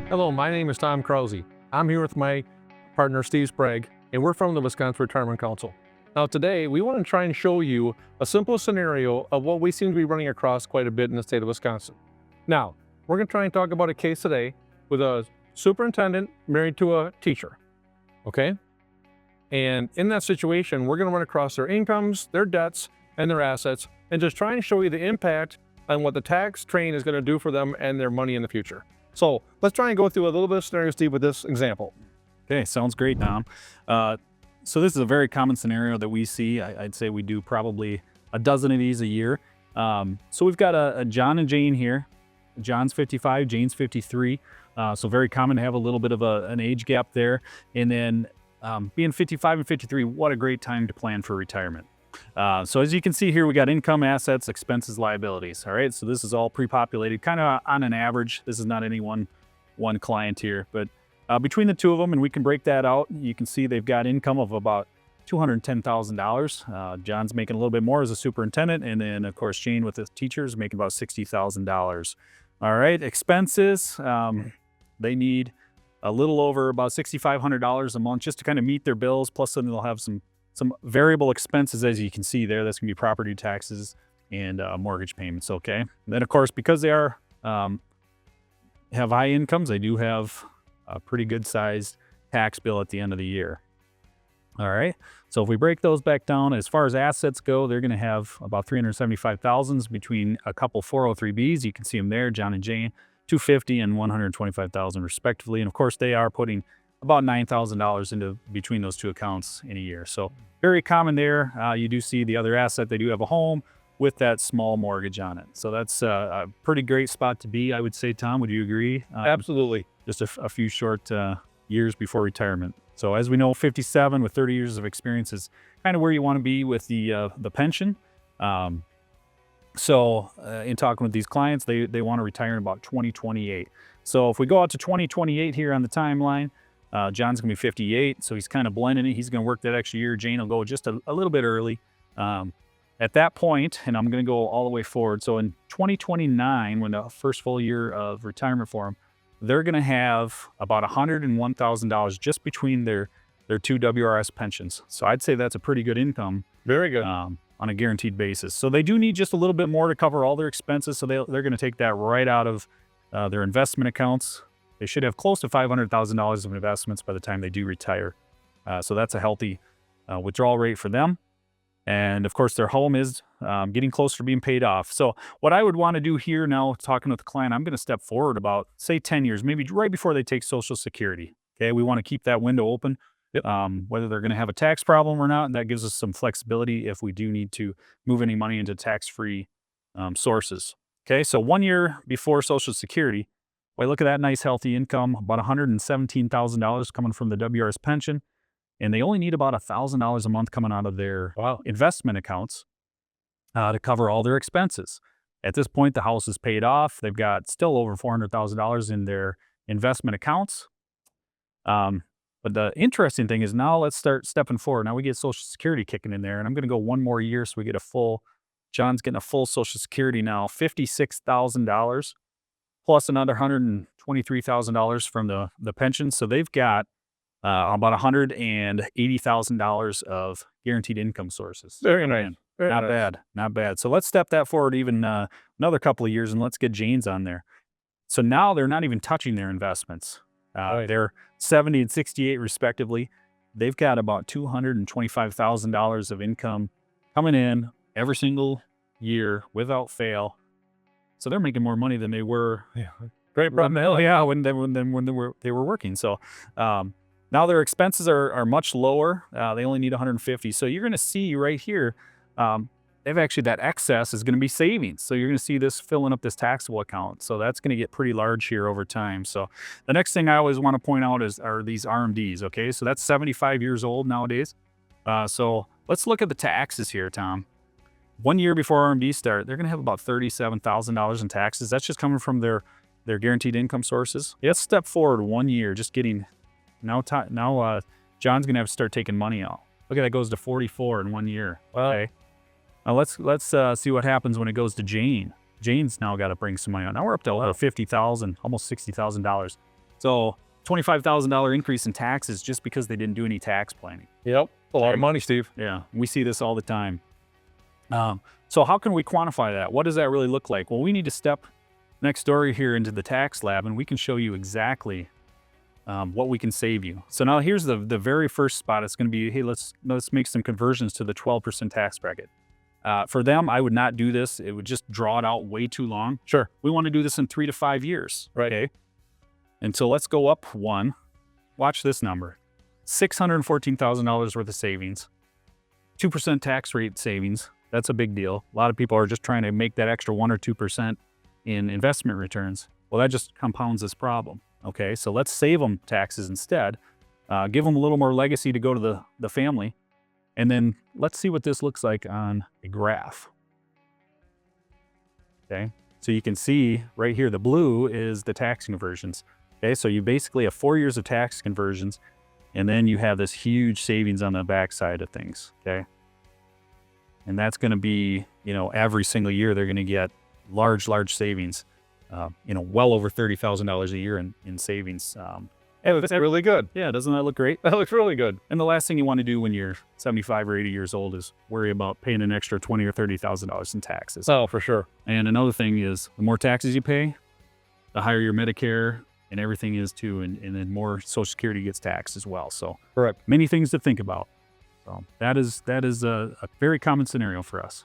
Hello, my name is Tom Krause. I'm here with my partner Steve Sprague, and we're from the Wisconsin Retirement Council. Now today, we want to try and show you a simple scenario of what we seem to be running across quite a bit in the state of Wisconsin. Now, we're going to try and talk about a case today with a superintendent married to a teacher, okay? And in that situation, we're going to run across their incomes, their debts, and their assets, and just try and show you the impact on what the tax train is going to do for them and their money in the future. So let's try and go through a little bit of scenario, Steve, with this example. Okay, sounds great, Tom. So this is a very common scenario that we see. I'd say we do probably a dozen of these a year. So we've got a John and Jane here. John's 55, Jane's 53. So very common to have a little bit of an age gap there. And then being 55 and 53, what a great time to plan for retirement. So as you can see here, we got income, assets, expenses, liabilities. All right, so this is all pre-populated, kind of on an average. This is not any one client here, but between the two of them, and we can break that out, you can see they've got income of about $210,000. John's making a little bit more as a superintendent, and then of course Jane with the teachers making about $60,000. All right, expenses, they need a little over about $6,500 a month just to kind of meet their bills. Plus, then they'll have some variable expenses, as you can see there. That's gonna be property taxes and mortgage payments. Okay, and then of course, because they are have high incomes, they do have a pretty good sized tax bill at the end of the year. All right, so if we break those back down, as far as assets go, they're going to have about $375,000 between a couple 403bs. You can see them there, John and Jane, $250,000 and $125,000 respectively. And of course, they are putting about $9,000 into between those two accounts in a year. So very common there. You do see the other asset. They do have a home with that small mortgage on it. So that's a pretty great spot to be, I would say. Tom, would you agree? Absolutely. Just a few short years before retirement. So as we know, 57 with 30 years of experience is kind of where you want to be with the pension. So in talking with these clients, they want to retire in about 2028. So if we go out to 2028 here on the timeline, John's going to be 58, so he's kind of blending it. He's going to work that extra year. Jane will go just a little bit early. At that point, and I'm going to go all the way forward. So in 2029, when the first full year of retirement for them, they're going to have about $101,000 just between their two WRS pensions. So I'd say that's a pretty good income. Very good. On a guaranteed basis. So they do need just a little bit more to cover all their expenses. So they're going to take that right out of their investment accounts. They should have close to $500,000 of investments by the time they do retire. So that's a healthy withdrawal rate for them. And of course, their home is getting closer to being paid off. So what I would want to do here now, talking with the client, I'm going to step forward about, say, 10 years, maybe right before they take Social Security. Okay, we want to keep that window open, whether they're going to have a tax problem or not. And that gives us some flexibility if we do need to move any money into tax-free sources. Okay, so 1 year before Social Security, well, look at that nice healthy income, about $117,000 coming from the WRS pension. And they only need about $1,000 a month coming out of their investment accounts to cover all their expenses. At this point, the house is paid off. They've got still over $400,000 in their investment accounts. But the interesting thing is now let's start stepping forward. Now we get Social Security kicking in there, and I'm going to go one more year so we get John's getting a full Social Security now, $56,000 plus another $123,000 from the pension. So they've got about $180,000 of guaranteed income sources. Very nice. Not bad. So let's step that forward even another couple of years, and let's get Jane's on there. So now they're not even touching their investments. They're 70 and 68 respectively. They've got about $225,000 of income coming in every single year without fail. So they're making more money than they were. Yeah, great problem. Yeah, when they were working. So now their expenses are much lower. They only need $150,000. So you're going to see right here, they've actually, that excess is going to be savings. So you're going to see this filling up this taxable account. So that's going to get pretty large here over time. So the next thing I always want to point out are these RMDs. Okay, so that's 75 years old nowadays. So let's look at the taxes here, Tom. 1 year before RMDs start, they're going to have about $37,000 in taxes. That's just coming from their guaranteed income sources. Let's step forward 1 year, just getting now John's going to have to start taking money out. Look at that, goes to 44 in 1 year. Okay. Now let's see what happens when it goes to Jane. Jane's now got to bring some money out. Now we're up to $50,000, almost $60,000. So $25,000 increase in taxes just because they didn't do any tax planning. Yep. A lot of money, Steve. Yeah, we see this all the time. So how can we quantify that? What does that really look like? Well, we need to step next door here into the tax lab, and we can show you exactly what we can save you. So now here's the very first spot. It's going to be, hey, let's make some conversions to the 12% tax bracket. For them, I would not do this. It would just draw it out way too long. Sure. We want to do this in 3 to 5 years. Right. Okay. And so let's go up one. Watch this number. $614,000 worth of savings. 2% tax rate savings. That's a big deal. A lot of people are just trying to make that extra 1 or 2% in investment returns. Well, that just compounds this problem. Okay, so let's save them taxes instead. Give them a little more legacy to go to the family. And then let's see what this looks like on a graph. Okay, so you can see right here, the blue is the tax conversions. Okay, so you basically have 4 years of tax conversions, and then you have this huge savings on the backside of things. Okay, and that's going to be, every single year they're going to get large savings. Well over $30,000 a year in savings. That's really good. Yeah, doesn't that look great? That looks really good. And the last thing you want to do when you're 75 or 80 years old is worry about paying an extra $20,000 or $30,000 in taxes. Oh, for sure. And another thing is, the more taxes you pay, the higher your Medicare and everything is too, and then more Social Security gets taxed as well. So Correct. many things to think about. So that is a very common scenario for us.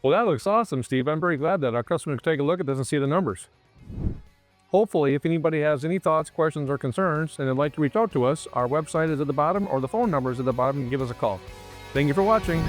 Well, that looks awesome, Steve. I'm very glad that our customers can take a look at this and see the numbers. Hopefully, if anybody has any thoughts, questions, or concerns, and they'd like to reach out to us, our website is at the bottom or the phone number is at the bottom, and give us a call. Thank you for watching.